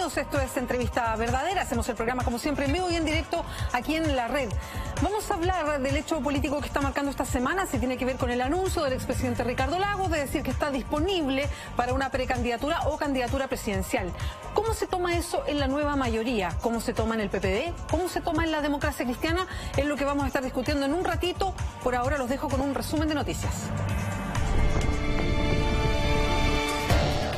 bienvenidos. Esto es Entrevista Verdadera. Hacemos el programa como siempre en vivo y en directo aquí en la red. Vamos a hablar del hecho político que está marcando esta semana, si tiene que ver con el anuncio del expresidente Ricardo Lagos de decir que está disponible para una precandidatura o candidatura presidencial. ¿Cómo se toma eso en la nueva mayoría? ¿Cómo se toma en el PPD? ¿Cómo se toma en la democracia cristiana? Es lo que vamos a estar discutiendo en un ratito. Por ahora los dejo con un resumen de noticias.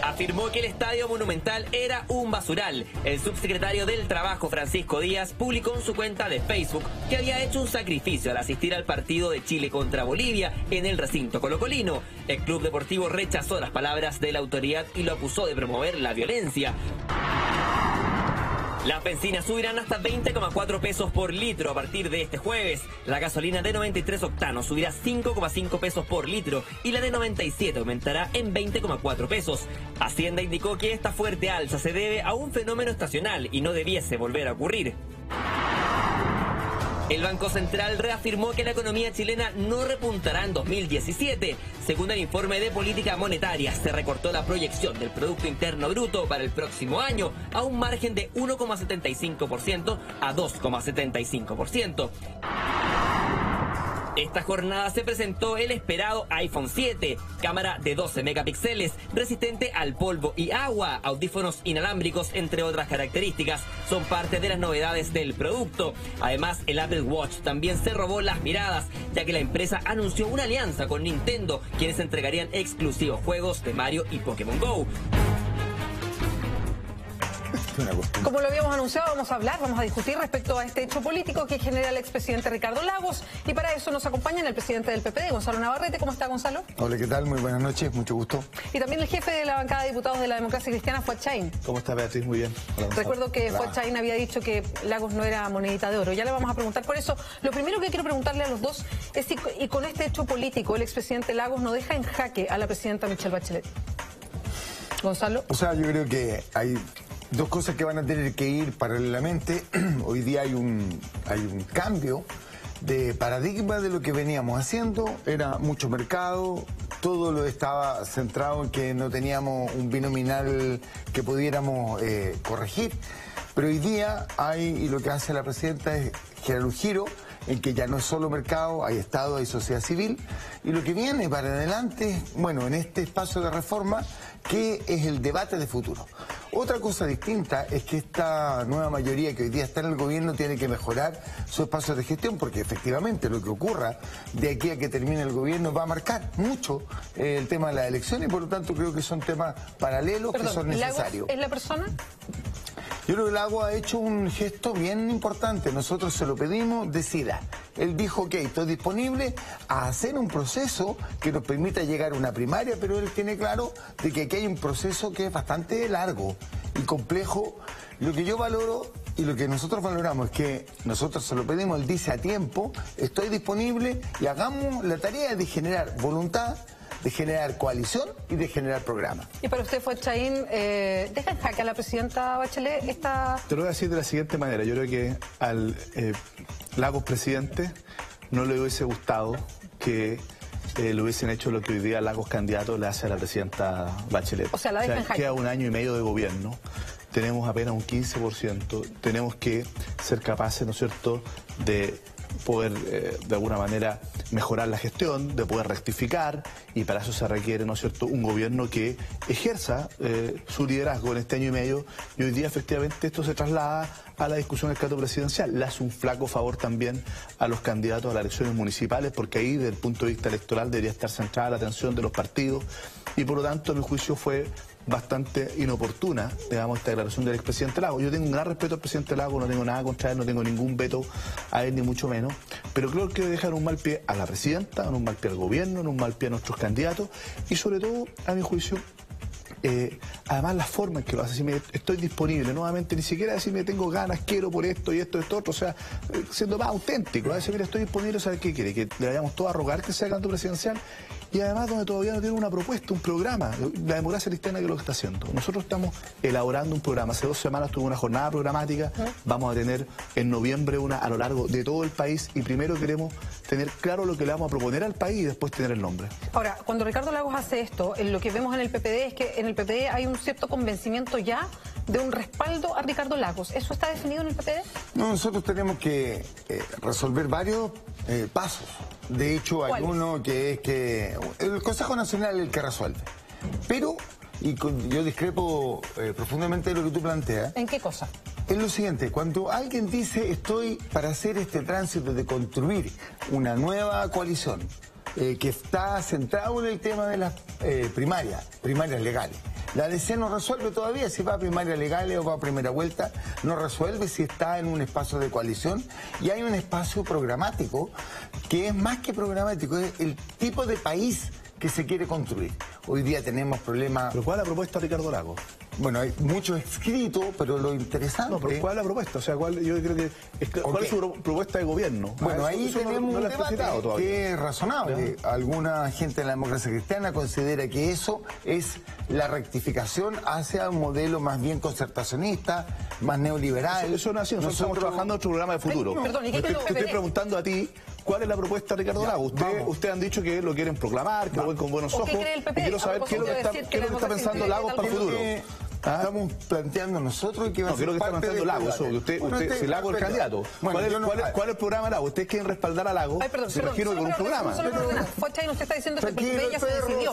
Afirmó que el Estadio Monumental era un basural. El subsecretario del Trabajo, Francisco Díaz, publicó en su cuenta de Facebook que había hecho un sacrificio al asistir al partido de Chile contra Bolivia en el recinto colocolino. El club deportivo rechazó las palabras de la autoridad y lo acusó de promover la violencia. Las bencinas subirán hasta 20,4 pesos por litro a partir de este jueves. La gasolina de 93 octanos subirá 5,5 pesos por litro y la de 97 aumentará en 20,4 pesos. Hacienda indicó que esta fuerte alza se debe a un fenómeno estacional y no debiese volver a ocurrir. El Banco Central reafirmó que la economía chilena no repuntará en 2017. Según el informe de política monetaria, se recortó la proyección del Producto Interno Bruto para el próximo año a un margen de 1,75% a 2,75%. Esta jornada se presentó el esperado iPhone 7, cámara de 12 megapíxeles, resistente al polvo y agua, audífonos inalámbricos, entre otras características, son parte de las novedades del producto. Además, el Apple Watch también se robó las miradas, ya que la empresa anunció una alianza con Nintendo, quienes entregarían exclusivos juegos de Mario y Pokémon Go. Como lo habíamos anunciado, vamos a discutir respecto a este hecho político que genera el expresidente Ricardo Lagos, y para eso nos acompañan el presidente del PPD, Gonzalo Navarrete. ¿Cómo está, Gonzalo? Hola, ¿qué tal? Muy buenas noches, mucho gusto. Y también el jefe de la bancada de diputados de la democracia cristiana, Fuad Chahín. ¿Cómo está, Beatriz? Muy bien. Hola, recuerdo que Fuad Chahín había dicho que Lagos no era monedita de oro. Ya le vamos a preguntar por eso. Lo primero que quiero preguntarle a los dos es si y con este hecho político el expresidente Lagos no deja en jaque a la presidenta Michelle Bachelet. Gonzalo. O sea, yo creo que hay dos cosas que van a tener que ir paralelamente. Hoy día hay un cambio de paradigma de lo que veníamos haciendo. Era mucho mercado, todo lo estaba centrado en que no teníamos un binominal que pudiéramos corregir. Pero hoy día hay, y lo que hace la presidenta es generar un giro en que ya no es solo mercado, hay Estado, hay sociedad civil, y lo que viene para adelante, bueno, en este espacio de reforma, que es el debate de futuro. Otra cosa distinta es que esta nueva mayoría que hoy día está en el gobierno tiene que mejorar su espacio de gestión, porque efectivamente lo que ocurra de aquí a que termine el gobierno va a marcar mucho el tema de la elección, y por lo tanto creo que son temas paralelos. Perdón, que son necesarios. ¿Es la persona? Yo creo que Lagos ha hecho un gesto bien importante. Nosotros se lo pedimos, decida. Él dijo que estoy disponible a hacer un proceso que nos permita llegar a una primaria, pero él tiene claro de que aquí hay un proceso que es bastante largo y complejo. Lo que yo valoro y lo que nosotros valoramos es que nosotros se lo pedimos, él dice a tiempo, estoy disponible, y hagamos la tarea de generar voluntad, de generar coalición y de generar programa. Y para usted, Fuad Chahín, ¿deja en jaque a la presidenta Bachelet esta...? Te lo voy a decir de la siguiente manera. Yo creo que al Lagos presidente no le hubiese gustado que le hubiesen hecho lo que hoy día Lagos candidato le hace a la presidenta Bachelet. O sea, la deja en jaque. Queda un año y medio de gobierno. Tenemos apenas un 15%. Tenemos que ser capaces, ¿no es cierto?, de poder de alguna manera mejorar la gestión, de poder rectificar, y para eso se requiere, ¿no es cierto?, un gobierno que ejerza su liderazgo en este año y medio, y hoy día efectivamente esto se traslada a la discusión del candidato presidencial. Le hace un flaco favor también a los candidatos a las elecciones municipales, porque ahí, desde el punto de vista electoral, debería estar centrada la atención de los partidos, y por lo tanto, a mi juicio, fue bastante inoportuna, digamos, esta declaración del expresidente Lagos. Yo tengo un gran respeto al presidente Lagos, no tengo nada contra él, no tengo ningún veto a él, ni mucho menos, pero creo que dejar un mal pie a la presidenta, en un mal pie al gobierno, en un mal pie a nuestros candidatos, y sobre todo, a mi juicio, además la forma en que lo hace, decirme estoy disponible, nuevamente ni siquiera decirme tengo ganas, quiero por esto y esto, otro, o sea, siendo más auténtico, a decir, mira, estoy disponible, ¿sabe qué quiere? Que le vayamos todos a rogar que sea candidato presidencial, y además donde todavía no tiene una propuesta, un programa. La democracia cristiana, que es lo que está haciendo. Nosotros estamos elaborando un programa. Hace 2 semanas tuve una jornada programática, vamos a tener en noviembre una a lo largo de todo el país, y primero queremos tener claro lo que le vamos a proponer al país y después tener el nombre. Ahora, cuando Ricardo Lagos hace esto, lo que vemos en el PPD es que en el PPD hay un cierto convencimiento ya de un respaldo a Ricardo Lagos. ¿Eso está definido en el PPD? No, nosotros tenemos que resolver varios pasos. De hecho, hay uno que es que el Consejo Nacional es el que resuelve. Pero, yo discrepo profundamente de lo que tú planteas. ¿En qué cosa? Es lo siguiente, cuando alguien dice estoy para hacer este tránsito de construir una nueva coalición que está centrado en el tema de las primarias legales. La ADC no resuelve todavía si va a primarias legales o va a primera vuelta, no resuelve si está en un espacio de coalición, y hay un espacio programático que es más que programático, es el tipo de país que se quiere construir. Hoy día tenemos problemas... ¿Pero cuál es la propuesta de Ricardo Lagos? Bueno, hay mucho escrito, pero lo interesante... No, pero ¿cuál es la propuesta? O sea, yo creo que... ¿Cuál es su propuesta de gobierno? Bueno, ahí tenemos un debate que es razonable. ¿Ya? Alguna gente en la democracia cristiana considera que eso es la rectificación hacia un modelo más bien concertacionista, más neoliberal. Eso no es así. Nosotros estamos trabajando en otro programa de futuro. Perdón, ¿y qué te estoy preguntando a ti, ¿cuál es la propuesta de Ricardo Lagos? Ustedes han dicho que lo quieren proclamar, que lo ven con buenos ojos. Y quiero saber qué es lo que está pensando Lagos para el futuro. Estamos planteando nosotros y que va a ser creo que está planteando Lagos. Si Lagos es el candidato. ¿Cuál es el programa de Lagos? ¿Ustedes quieren respaldar a Lagos? Se imagino que con un programa. Fochain, usted está diciendo que el PPD ya se decidió.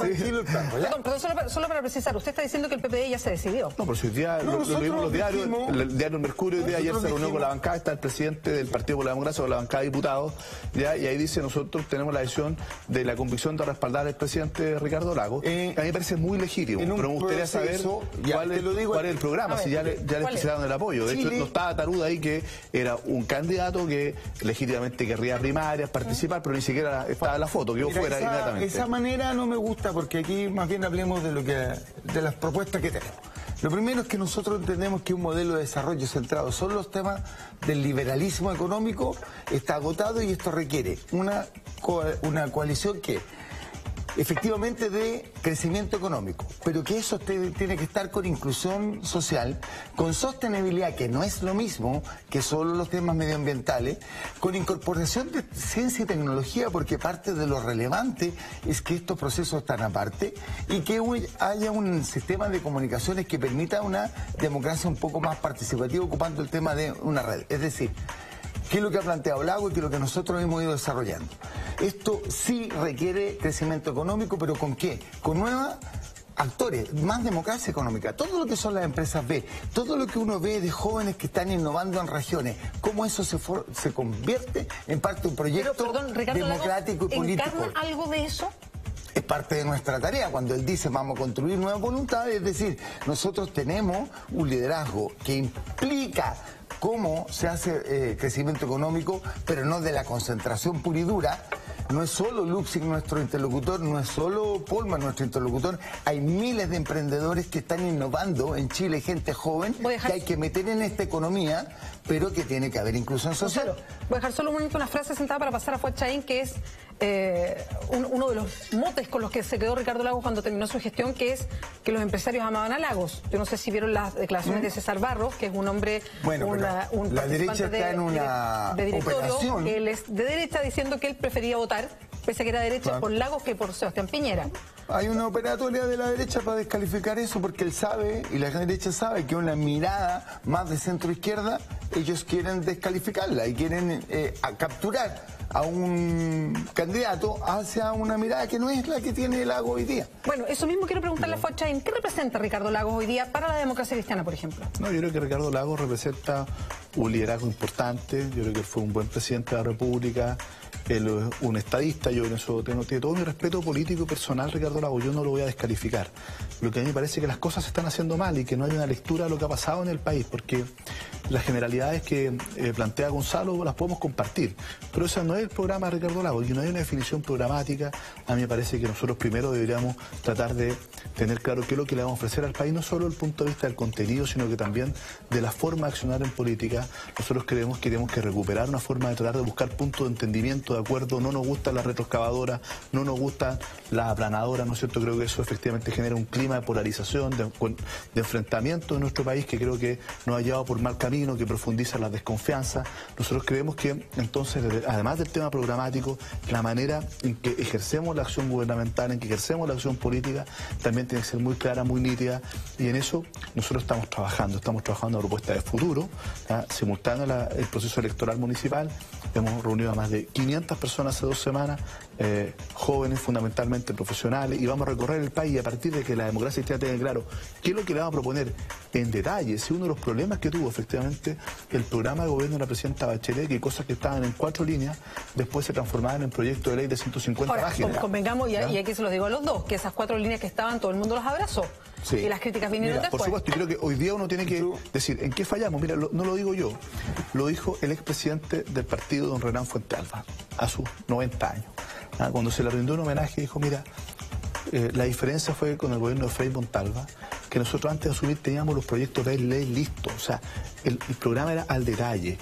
Perdón, solo para precisar, usted está diciendo que el PPD ya se decidió. No, pero si hoy día lo vimos los diarios, el diario Mercurio, hoy día ayer se reunió con la bancada, está el presidente del Partido por la Democracia, con la bancada de diputados, ¿ya? Y ahí dice, nosotros tenemos la decisión de la convicción de respaldar al presidente Ricardo Lagos. A mí me parece muy legítimo, pero me gustaría saber cuál es el programa, si ya le quisieron el apoyo. De hecho, no estaba Taruda ahí, que era un candidato que legítimamente querría primarias, participar, pero ni siquiera estaba en la foto, quedó fuera inmediatamente. Esa manera no me gusta, porque aquí más bien hablemos de las propuestas que tenemos. Lo primero es que nosotros entendemos que un modelo de desarrollo centrado son los temas del liberalismo económico está agotado, y esto requiere una coalición que efectivamente de crecimiento económico, pero que eso tiene que estar con inclusión social, con sostenibilidad, que no es lo mismo que solo los temas medioambientales, con incorporación de ciencia y tecnología, porque parte de lo relevante es que estos procesos están aparte, y que haya un sistema de comunicaciones que permita una democracia un poco más participativa, ocupando el tema de una red. Es decir, ¿qué es lo que ha planteado Lagos y qué es lo que nosotros hemos ido desarrollando? Esto sí requiere crecimiento económico, pero ¿con qué? Con nuevos actores, más democracia económica. Todo lo que son las empresas B, todo lo que uno ve de jóvenes que están innovando en regiones, cómo eso se convierte en parte de un proyecto democrático y político. ¿Encarna algo de eso? Es parte de nuestra tarea. Cuando él dice vamos a construir nuevas voluntades, es decir, nosotros tenemos un liderazgo que implica cómo se hace crecimiento económico, pero no de la concentración pura y dura. No es solo Luxig nuestro interlocutor, no es solo Polman nuestro interlocutor. Hay miles de emprendedores que están innovando en Chile, gente joven que hay que meter en esta economía, pero que tiene que haber inclusión social. Voy a dejar solo un momento una frase sentada para pasar a Fochain, que es uno de los motes con los que se quedó Ricardo Lagos cuando terminó su gestión, que es que los empresarios amaban a Lagos. Yo no sé si vieron las declaraciones de César Barros, que es un hombre, un la derecha está en una operación, que él es de derecha, diciendo que él prefería votar, pese a que era derecha, por Lagos que por Sebastián Piñera. Hay una operatoria de la derecha para descalificar eso, porque él sabe, y la derecha sabe, que una mirada más de centro-izquierda, ellos quieren descalificarla y quieren capturar a un candidato hacia una mirada que no es la que tiene Lagos hoy día. Bueno, eso mismo quiero preguntarle a Fochain. ¿Qué representa Ricardo Lagos hoy día para la democracia cristiana, por ejemplo? No, yo creo que Ricardo Lagos representa un liderazgo importante. Yo creo que fue un buen presidente de la República. Él es un estadista, yo en eso tiene todo mi respeto político y personal, Ricardo Lagos, yo no lo voy a descalificar. Lo que a mí me parece es que las cosas se están haciendo mal y que no hay una lectura de lo que ha pasado en el país, porque las generalidades que plantea Gonzalo las podemos compartir, pero ese no es el programa de Ricardo Lagos, y no hay una definición programática. A mí me parece que nosotros primero deberíamos tratar de tener claro qué es lo que le vamos a ofrecer al país, no solo desde el punto de vista del contenido, sino que también de la forma de accionar en política. Nosotros queremos que recuperar una forma de tratar de buscar puntos de entendimiento, de acuerdo. No nos gusta la retroexcavadora, no nos gusta la aplanadora, ¿no es cierto? Creo que eso efectivamente genera un clima de polarización, de enfrentamiento en nuestro país, que creo que nos ha llevado por mal camino, que profundiza la desconfianza. Nosotros creemos que entonces, además del tema programático, la manera en que ejercemos la acción gubernamental, en que ejercemos la acción política, también tiene que ser muy clara, muy nítida, y en eso nosotros estamos trabajando una propuesta de futuro, simultánea al proceso electoral municipal. Hemos reunido a más de 500 personas hace 2 semanas, jóvenes fundamentalmente profesionales, y vamos a recorrer el país, y a partir de que la democracia cristiana tenga claro qué es lo que le vamos a proponer en detalle. Si uno de los problemas que tuvo efectivamente el programa de gobierno de la presidenta Bachelet, que cosas que estaban en 4 líneas, después se transformaban en proyecto de ley de 150 páginas. Convengamos, y aquí se los digo a los dos, que esas 4 líneas que estaban, todo el mundo las abrazó. Sí. Y las críticas vinieron después. Por supuesto, y creo que hoy día uno tiene que decir, ¿en qué fallamos? Mira, no lo digo yo, lo dijo el expresidente del partido, don Renán Fuentealba, a sus 90 años. Cuando se le rindió un homenaje, dijo, mira, la diferencia fue con el gobierno de Frei Montalva, que nosotros antes de asumir teníamos los proyectos de ley listos, o sea, el programa era al detalle,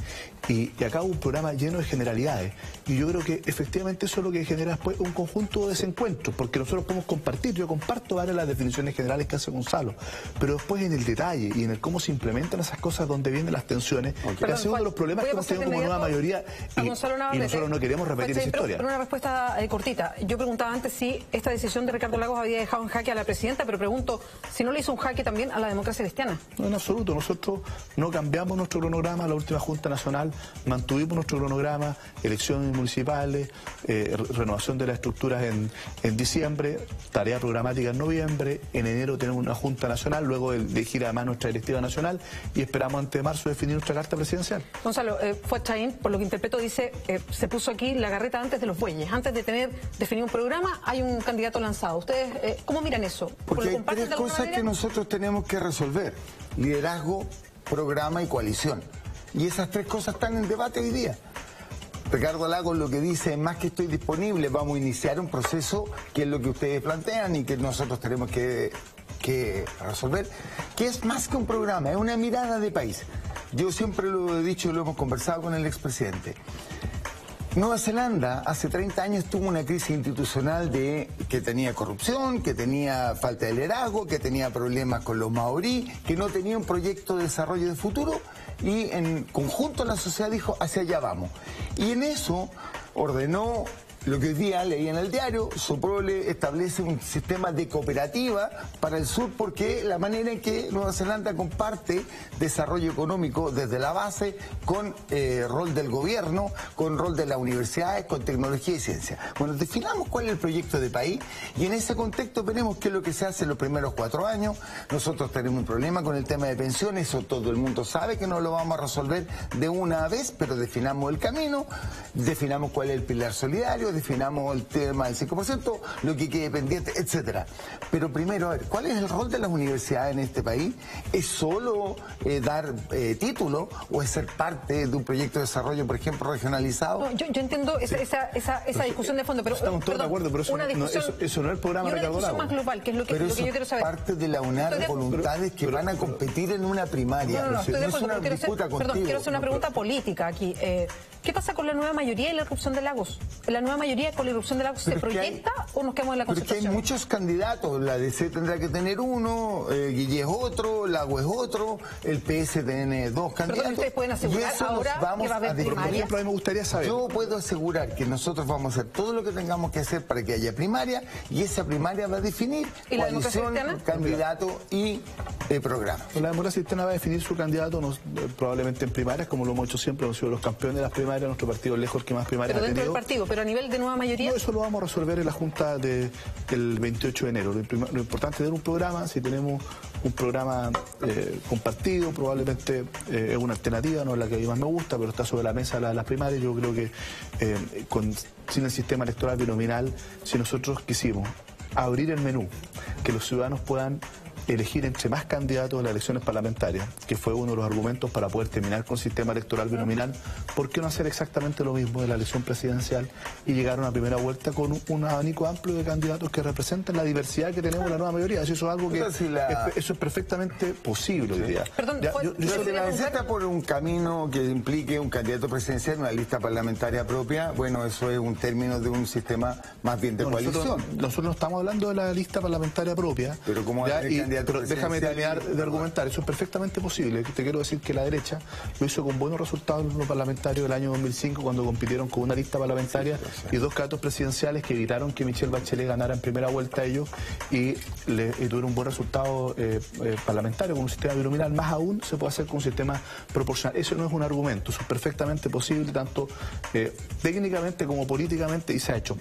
y acá hubo un programa lleno de generalidades, y yo creo que efectivamente eso es lo que genera después un conjunto de desencuentros, porque nosotros podemos compartir, yo comparto varias de las definiciones generales que hace Gonzalo, pero después en el detalle y en el cómo se implementan esas cosas donde vienen las tensiones, que ha sido uno de los problemas que hemos tenido como nueva mayoría, y nosotros no queremos repetir esa historia. Pero una respuesta cortita. Yo preguntaba antes si esta decisión de Ricardo Lagos había dejado en jaque a la presidenta, pero pregunto si no le hizo un jaque también a la democracia cristiana. No, en absoluto. Nosotros no cambiamos nuestro cronograma. La última Junta Nacional mantuvimos nuestro cronograma, elecciones municipales, renovación de las estructuras en diciembre, tarea programática en noviembre, en enero tenemos una Junta Nacional, luego de elegir además nuestra directiva nacional, y esperamos antes de marzo definir nuestra carta presidencial. Gonzalo, Fuad Chahín, por lo que interpreto, dice, se puso aquí la carreta antes de los bueyes. Antes de tener definido un programa, hay un candidato lanzado. ¿Ustedes cómo miran eso? Porque hay 3 cosas que nosotros tenemos que resolver: liderazgo, programa y coalición. Y esas 3 cosas están en debate hoy día. Ricardo Lagos lo que dice es: más que estoy disponible, vamos a iniciar un proceso, que es lo que ustedes plantean y que nosotros tenemos que resolver, que es más que un programa, es una mirada de país. Yo siempre lo he dicho y lo hemos conversado con el expresidente. Nueva Zelanda hace 30 años tuvo una crisis institucional que tenía corrupción, que tenía falta de liderazgo, que tenía problemas con los maorí, que no tenía un proyecto de desarrollo de futuro, y en conjunto la sociedad dijo, hacia allá vamos. Y en eso ordenó lo que hoy día leí en el diario: Soprole establece un sistema de cooperativa para el sur, porque la manera en que Nueva Zelanda comparte desarrollo económico desde la base con rol del gobierno, con rol de las universidades, con tecnología y ciencia. Bueno, definamos cuál es el proyecto de país, y en ese contexto veremos qué es lo que se hace en los primeros 4 años. Nosotros tenemos un problema con el tema de pensiones, eso todo el mundo sabe que no lo vamos a resolver de una vez, pero definamos el camino, definamos cuál es el pilar solidario, definamos el tema del 5%, lo que quede pendiente, etcétera. Pero primero, a ver, ¿cuál es el rol de las universidades en este país? ¿Es solo dar título, o es ser parte de un proyecto de desarrollo, por ejemplo, regionalizado? No, yo entiendo esa discusión de fondo, pero estamos todos de acuerdo, pero eso no es el programa de Ricardo Lagos. Más global, que es lo que yo quiero saber. Parte de la UNAR de voluntades que van a competir en una primaria. No, estoy de acuerdo, quiero hacer una pregunta política aquí. ¿Qué pasa con la nueva mayoría y la irrupción de Lagos? ¿La nueva mayoría con la irrupción de Lagos se proyecta o nos quedamos en la concertación? Porque hay muchos candidatos. La DC tendrá que tener uno, Guille es otro, Lagos es otro, el PS tiene 2 candidatos. Perdón, ¿ustedes pueden asegurar ahora que va a haber primarias? Por ejemplo, a mí me gustaría saber. Yo puedo asegurar que nosotros vamos a hacer todo lo que tengamos que hacer para que haya primaria, y esa primaria va a definir coalición, candidato y programa. La democracia cristiana va a definir su candidato probablemente en primarias, como lo hemos hecho siempre. Hemos sido los campeones de las primarias, nuestro partido lejos el que más primarias ha tenido. Pero dentro del partido, pero a nivel de nueva mayoría... No, eso lo vamos a resolver en la Junta del 28 de enero. Lo importante es tener un programa. Si tenemos un programa compartido, probablemente es una alternativa, no es la que a mí más me gusta, pero está sobre la mesa las primarias. Yo creo que sin el sistema electoral binominal, si nosotros quisimos abrir el menú, que los ciudadanos puedan elegir entre más candidatos a las elecciones parlamentarias, que fue uno de los argumentos para poder terminar con un sistema electoral binominal, ¿por qué no hacer exactamente lo mismo de la elección presidencial y llegar a una primera vuelta con un abanico amplio de candidatos que representen la diversidad que tenemos en la nueva mayoría? Eso es algo que eso es perfectamente posible hoy día. Perdón, si la receta por un camino que implique un candidato presidencial, una lista parlamentaria propia, bueno, eso es un término de un sistema más bien de coalición. Nosotros no estamos hablando de la lista parlamentaria propia. Pero como déjame terminar de argumentar, eso es perfectamente posible. Te quiero decir que la derecha lo hizo con buenos resultados en los parlamentarios del año 2005 cuando compitieron con una lista parlamentaria y dos candidatos presidenciales que evitaron que Michelle Bachelet ganara en primera vuelta a ellos y tuvieron un buen resultado parlamentario con un sistema binominal. Más aún se puede hacer con un sistema proporcional. Eso no es un argumento, eso es perfectamente posible tanto técnicamente como políticamente y se ha hecho.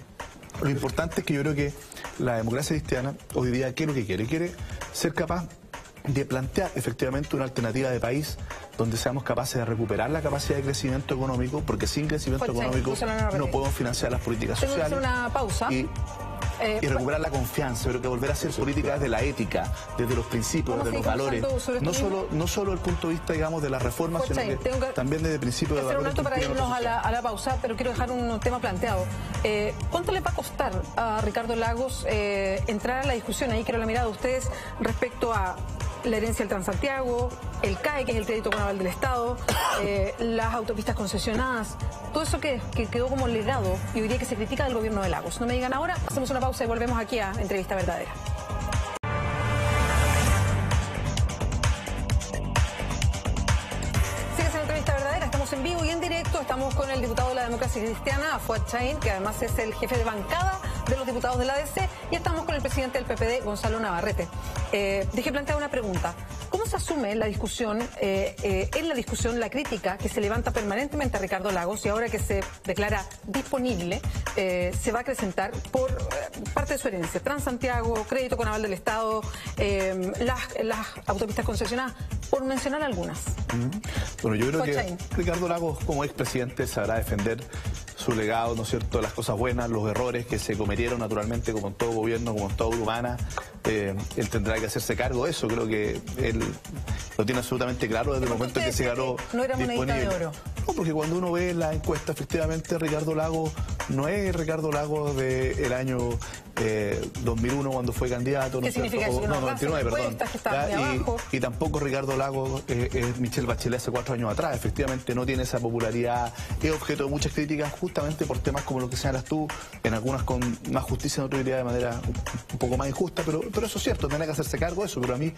Lo importante es que yo creo que la democracia cristiana hoy día, ¿qué es lo que quiere? Quiere ser capaz de plantear efectivamente una alternativa de país donde seamos capaces de recuperar la capacidad de crecimiento económico, porque sin crecimiento económico no podemos financiar las políticas sociales. Tengo que hacer una pausa. Y recuperar la confianza, pero que volver a hacer política desde la ética, desde los principios, desde los valores, no solo el punto de vista, digamos, de las reformas, sino que también desde el principio de valores. Un alto para irnos a la pausa, pero quiero dejar un tema planteado. ¿Cuánto le va a costar a Ricardo Lagos entrar a la discusión? Ahí quiero la mirada de ustedes respecto a la herencia del Transantiago, el CAE, que es el crédito con aval del Estado, las autopistas concesionadas, todo eso que quedó como legado y hoy día que se critica del gobierno de Lagos. No me digan ahora, hacemos una pausa y volvemos aquí a Entrevista Verdadera. Sigues en Entrevista Verdadera, estamos en vivo y en directo, estamos con el diputado de la Democracia Cristiana, Fuad Chahín, que además es el jefe de bancada de los diputados de la ADC, y estamos con el presidente del PPD, Gonzalo Navarrete. Dejé plantear una pregunta. ¿Cómo se asume en la discusión, la crítica que se levanta permanentemente a Ricardo Lagos y ahora que se declara disponible, se va a acrecentar por parte de su herencia? Transantiago, crédito con aval del Estado, las autopistas concesionadas, por mencionar algunas. Bueno, yo creo que Ricardo Lagos, como expresidente, sabrá defender su legado, ¿no es cierto?, las cosas buenas, los errores que se cometieron naturalmente, como en todo gobierno, como en toda humana. Él tendrá que hacerse cargo de eso. Creo que él lo tiene absolutamente claro desde el momento en que se ganó. ¿No era monedita de oro? No, porque cuando uno ve la encuesta, efectivamente Ricardo Lagos no es Ricardo Lagos del año 2001 cuando fue candidato. ¿Qué significa eso? No, 99, perdón. Y tampoco Ricardo Lagos es Michelle Bachelet hace 4 años atrás. Efectivamente no tiene esa popularidad, es objeto de muchas críticas justamente por temas como lo que señalas tú, en algunas con más justicia, en otras diría de manera un poco más injusta, pero eso es cierto, tendrá que hacerse cargo de eso, pero a mí,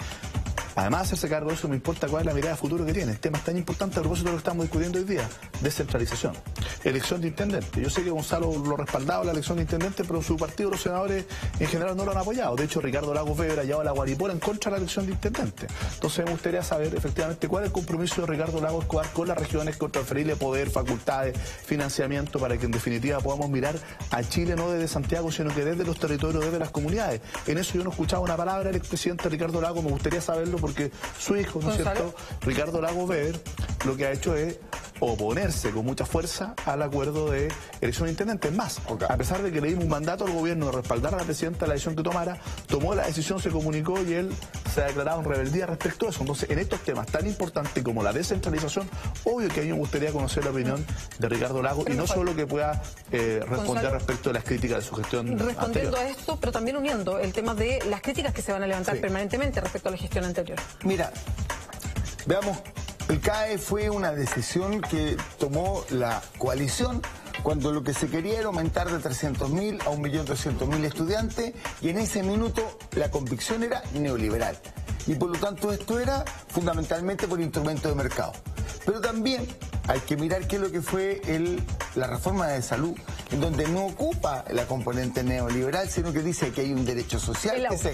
además de hacerse cargo de eso, me importa cuál es la mirada de futuro que tiene. El tema es tan importante a propósito de lo que estamos discutiendo hoy día: descentralización, elección de intendente. Yo sé que Gonzalo lo respaldaba la elección de intendente, pero su partido, los senadores en general, no lo han apoyado. De hecho, Ricardo Lagos Weber ha llevado la guaripola en contra de la elección de intendente. Entonces me gustaría saber efectivamente cuál es el compromiso de Ricardo Lagos Escobar con las regiones, con transferirle poder, facultades, financiamiento, para que en definitiva podamos mirar a Chile no desde Santiago, sino que desde los territorios, desde las comunidades. En eso yo no escuchaba una palabra del expresidente Ricardo Lagos. Me gustaría saberlo porque su hijo, ¿no es cierto?, Ricardo Lagos Weber, lo que ha hecho es oponerse con mucha fuerza al acuerdo de elección de intendente. Es más, a pesar de que le dimos un mandato al gobierno de respaldar a la presidenta la decisión que tomara, tomó la decisión, se comunicó y él se ha declarado en rebeldía respecto a eso. Entonces, en estos temas tan importantes como la descentralización, obvio que a mí me gustaría conocer la opinión de Ricardo Lagos y no solo que pueda responder respecto de las críticas de su gestión respondiendo anterior. a esto, pero también uniendo el tema de las críticas que se van a levantar permanentemente respecto a la gestión anterior. Mira, veamos, el CAE fue una decisión que tomó la coalición cuando lo que se quería era aumentar de 300.000 a 1.200.000 estudiantes, y en ese minuto la convicción era neoliberal. Y por lo tanto esto era fundamentalmente por instrumento de mercado. Pero también hay que mirar qué es lo que fue la reforma de salud, en donde no ocupa la componente neoliberal, sino que dice que hay un derecho social que se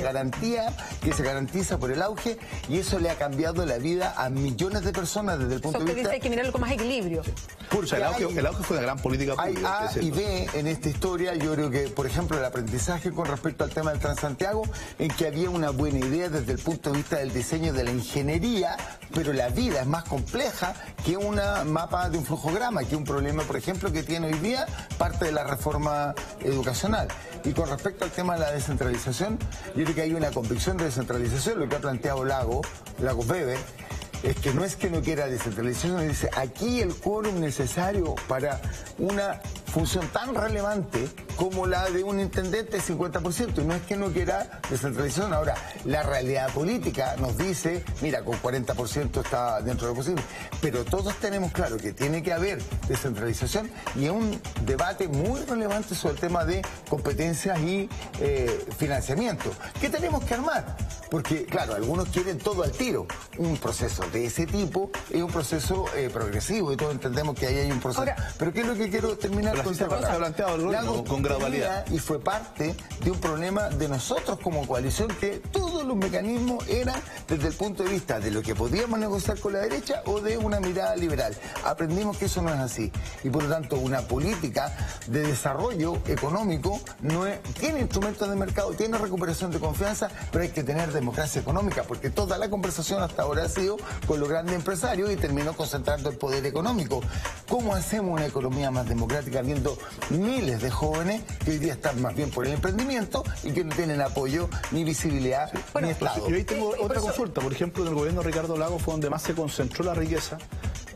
garantiza por el auge, y eso le ha cambiado la vida a millones de personas desde el punto de vista... dice hay que mirarlo con más equilibrio. El auge fue una gran política pública. Hay A y B en esta historia. Yo creo que, por ejemplo, el aprendizaje con respecto al tema del Transantiago, en que había una buena idea desde el punto de vista del diseño de la ingeniería, pero la vida es más compleja que una mapa de un flujograma, que es un problema, por ejemplo, que tiene hoy día parte de la reforma educacional. Y con respecto al tema de la descentralización, yo creo que hay una convicción de descentralización, lo que ha planteado Lagos Weber, es que no quiera descentralización, dice, aquí el quórum necesario para una función tan relevante como la de un intendente es 50%, y no es que no quiera descentralización. Ahora, la realidad política nos dice, mira, con 40% está dentro de lo posible, pero todos tenemos claro que tiene que haber descentralización, y es un debate muy relevante sobre el tema de competencias y financiamiento, que tenemos que armar, porque, claro, algunos quieren todo al tiro. Un proceso de ese tipo es un proceso progresivo, y todos entendemos que ahí hay un proceso. Ahora, pero ¿qué es lo que quiero terminar con esta cosa? Planteado con gradualidad. Y fue parte de un problema de nosotros como coalición, que todos los mecanismos eran desde el punto de vista de lo que podíamos negociar con la derecha o de una mirada liberal. Aprendimos que eso no es así, y por lo tanto una política de desarrollo económico tiene instrumentos de mercado, tiene recuperación de confianza, pero hay que tener democracia económica, porque toda la conversación hasta ahora ha sido con los grandes empresarios y terminó concentrando el poder económico. ¿Cómo hacemos una economía más democrática viendo miles de jóvenes que hoy día están más bien por el emprendimiento y que no tienen apoyo ni visibilidad ni Estado? Y hoy tengo otra consulta. Por ejemplo, en el gobierno de Ricardo Lagos fue donde más se concentró la riqueza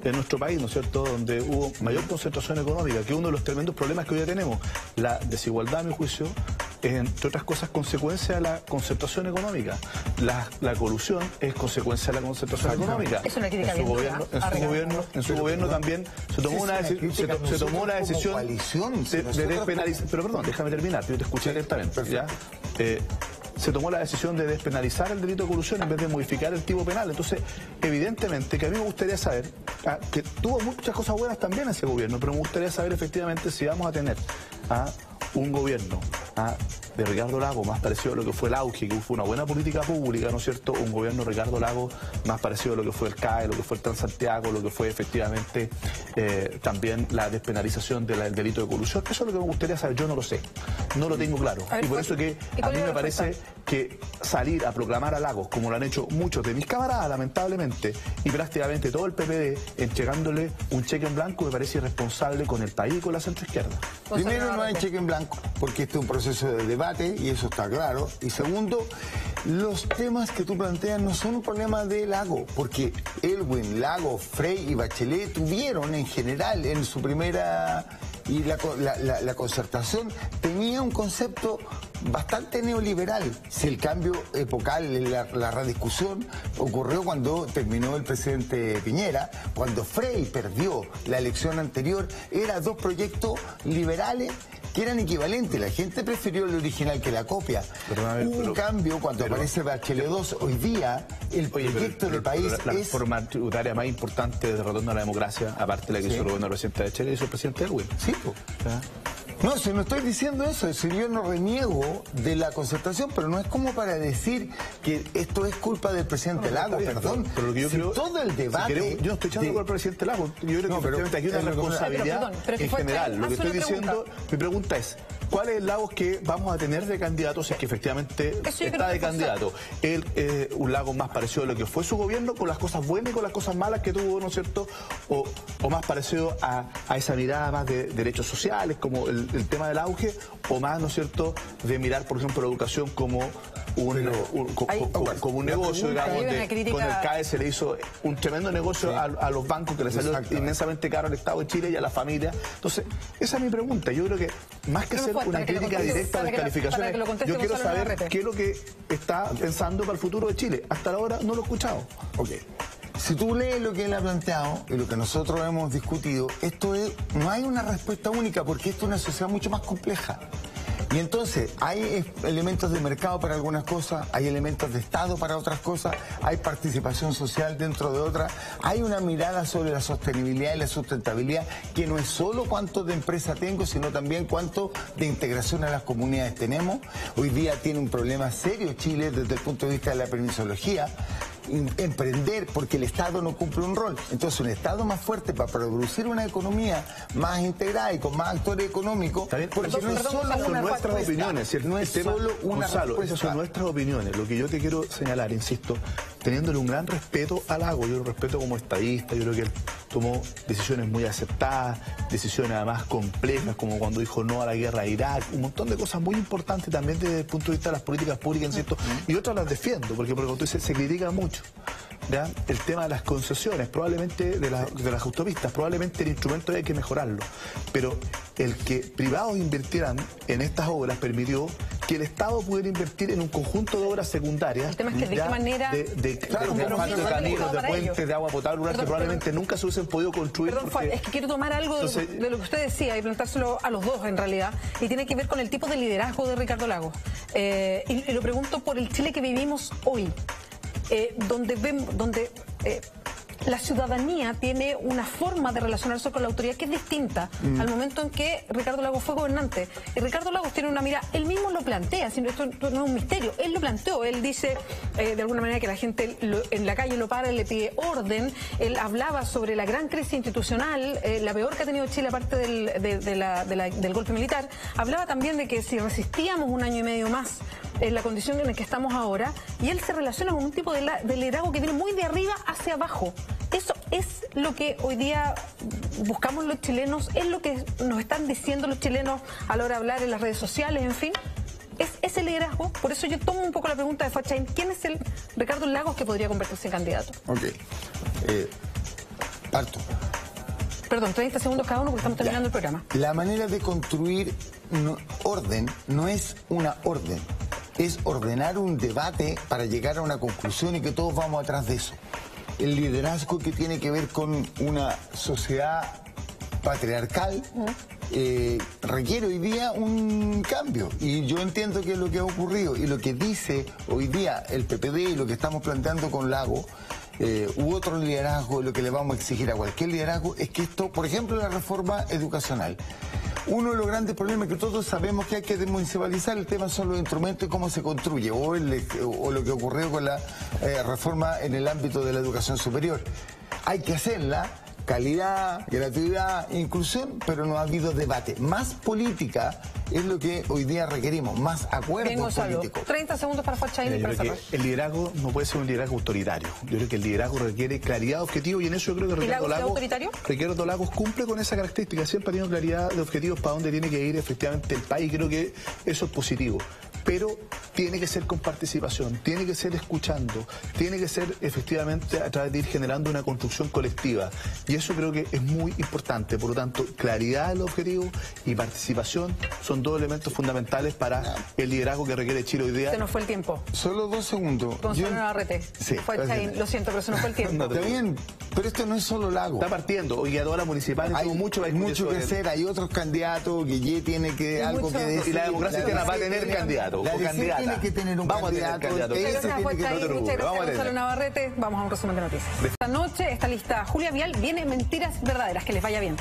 en nuestro país, ¿no es cierto?, donde hubo mayor concentración económica, que uno de los tremendos problemas que hoy día tenemos. La desigualdad, a mi juicio, es, entre otras cosas, consecuencia de la concentración económica. La colusión es consecuencia de la concentración económica. Es una crítica bien dura. En su gobierno también se tomó una decisión de despenalizar. Pero perdón, déjame terminar, yo te escuché atentamente. ¿Ya? Se tomó la decisión de despenalizar el delito de colusión en vez de modificar el tipo penal. Entonces, evidentemente que a mí me gustaría saber, que tuvo muchas cosas buenas también ese gobierno, pero me gustaría saber efectivamente si vamos a tener un gobierno de Ricardo Lagos más parecido a lo que fue el auge, que fue una buena política pública, ¿no es cierto? Un gobierno de Ricardo Lagos más parecido a lo que fue el CAE, lo que fue el Transantiago, lo que fue efectivamente también la despenalización del delito de colusión. Eso es lo que me gustaría saber, yo no lo sé, no lo tengo claro. Y por eso que a mí me parece que salir a proclamar a Lagos, como lo han hecho muchos de mis camaradas, lamentablemente, y prácticamente todo el PPD, entregándole un cheque en blanco, me parece irresponsable con el país y con la centroizquierda. Primero, no hay cheque en blanco, porque este es un proceso de debate, y eso está claro. Y segundo, los temas que tú planteas no son un problema de Lagos, porque Elwin, Lagos, Frey y Bachelet tuvieron en general en su primera... Y la concertación tenía un concepto bastante neoliberal. Si el cambio epocal, la rediscusión, ocurrió cuando terminó el presidente Piñera, cuando Frey perdió la elección anterior, eran dos proyectos liberales que eran equivalentes. La gente prefirió el original que la copia. Hubo un cambio cuando aparece Bachelet 2. Hoy día, el proyecto del país la reforma tributaria más importante de retorno a la democracia, aparte de la que hizo el gobierno del presidente Bachelet, hizo el presidente Elwin. Sí, no, si no estoy diciendo eso, si yo no reniego de la concertación, pero no es como para decir que esto es culpa del presidente Lagos, perdón. Pero lo que yo creo, todo el debate... yo no estoy echando culpa al presidente Lagos, yo creo que efectivamente aquí hay una responsabilidad en general. Lo que estoy diciendo, mi pregunta es, ¿cuál es el Lagos que vamos a tener de candidato si es que efectivamente está de candidato? Un Lagos más parecido a lo que fue su gobierno, con las cosas buenas y con las cosas malas que tuvo, ¿no es cierto? O más parecido a esa mirada más de derechos sociales, como el tema del auge, o más, ¿no es cierto?, de mirar, por ejemplo, la educación como un negocio, digamos, con el CAE se le hizo un tremendo negocio a los bancos que le salió inmensamente caro al Estado de Chile y a la familia. Entonces, esa es mi pregunta. Yo creo que más que hacer una crítica directa de descalificaciones, yo quiero saber qué es lo que está pensando para el futuro de Chile. Hasta ahora no lo he escuchado. Ok. Si tú lees lo que él ha planteado y lo que nosotros hemos discutido, no hay una respuesta única, porque esto es una sociedad mucho más compleja. Y entonces hay elementos de mercado para algunas cosas, hay elementos de Estado para otras cosas, hay participación social dentro de otras, hay una mirada sobre la sostenibilidad y la sustentabilidad que no es solo cuánto de empresa tengo, sino también cuánto de integración a las comunidades tenemos. Hoy día tiene un problema serio Chile desde el punto de vista de la permisología. Emprender, porque el Estado no cumple un rol. Entonces, un Estado más fuerte para producir una economía más integrada y con más actores económicos, porque no es solo son nuestras opiniones, ¿cierto? No es solo una Gonzalo, esas son nuestras opiniones. Lo que yo te quiero señalar, insisto, teniéndole un gran respeto a Lagos, yo lo respeto como estadista, yo creo que tomó decisiones muy aceptadas, decisiones además complejas, como cuando dijo no a la guerra de Irak, un montón de cosas muy importantes también desde el punto de vista de las políticas públicas, ¿cierto? Y otras las defiendo, porque como tú dices, se critica mucho. ¿Ya? El tema de las concesiones, probablemente de las autopistas, probablemente el instrumento hay que mejorarlo, pero el que privados invirtieran en estas obras permitió que el Estado pudiera invertir en un conjunto de obras secundarias. El tema es que de qué manera de caminos, de puentes, de agua potable rural, que probablemente nunca se hubiesen podido construir. Perdón, porque... es que quiero tomar algo de lo que usted decía y plantárselo a los dos en realidad, y tiene que ver con el tipo de liderazgo de Ricardo Lagos. Y lo pregunto por el Chile que vivimos hoy. Donde la ciudadanía tiene una forma de relacionarse con la autoridad que es distinta al momento en que Ricardo Lagos fue gobernante. Y Ricardo Lagos tiene una mirada, él mismo lo plantea, esto no es un misterio, él lo planteó, él dice de alguna manera que la gente en la calle lo para, le pide orden, él hablaba sobre la gran crisis institucional, la peor que ha tenido Chile aparte del golpe militar, hablaba también de que si resistíamos un año y medio más en la condición en la que estamos ahora, y él se relaciona con un tipo de liderazgo que viene muy de arriba hacia abajo. Eso es lo que hoy día buscamos los chilenos, es lo que nos están diciendo los chilenos a la hora de hablar en las redes sociales, en fin. Es ese liderazgo, por eso yo tomo un poco la pregunta de Fachain, ¿quién es el Ricardo Lagos que podría convertirse en candidato? Ok, parto. Perdón, 30 segundos cada uno porque estamos terminando el programa. La manera de construir orden no es una orden, es ordenar un debate para llegar a una conclusión y que todos vamos atrás de eso. El liderazgo que tiene que ver con una sociedad patriarcal requiere hoy día un cambio, y yo entiendo que es lo que ha ocurrido y lo que dice hoy día el PPD y lo que estamos planteando con Lagos u otro liderazgo, lo que le vamos a exigir a cualquier liderazgo es que esto, por ejemplo, la reforma educacional. Uno de los grandes problemas que todos sabemos que hay que desmunicipalizar, el tema son los instrumentos y cómo se construye, o lo que ocurrió con la reforma en el ámbito de la educación superior. Hay que hacerla, calidad, gratuidad, inclusión, pero no ha habido debate. Más política es lo que hoy día requerimos, más acuerdos políticos. 30 segundos para Fachain y para cerrar. El liderazgo no puede ser un liderazgo autoritario. Yo creo que el liderazgo requiere claridad de objetivos, y en eso yo creo que Ricardo Lagos cumple con esa característica. Siempre ha tenido claridad de objetivos para dónde tiene que ir efectivamente el país. Creo que eso es positivo. Pero tiene que ser con participación, tiene que ser escuchando, tiene que ser efectivamente a través de ir generando una construcción colectiva. Y eso creo que es muy importante. Por lo tanto, claridad del objetivo y participación son dos elementos fundamentales para el liderazgo que requiere Chile hoy día. Se nos fue el tiempo. Solo 2 segundos. Gonzalo Navarrete. Sí. Lo siento, pero se nos fue el tiempo. Está bien, pero esto no es solo Lagos. Está partiendo. Hoy guiadora municipal hay mucho que hacer, hay otros candidatos, Guille tiene que algo que decir. Y la democracia cristiana va a tener candidato. La DC tiene que tener un candidato. Muchas gracias, Gonzalo Navarrete. Vamos a un resumen de noticias. Esta noche está lista Julia Vial, viene Mentiras Verdaderas. Que les vaya bien.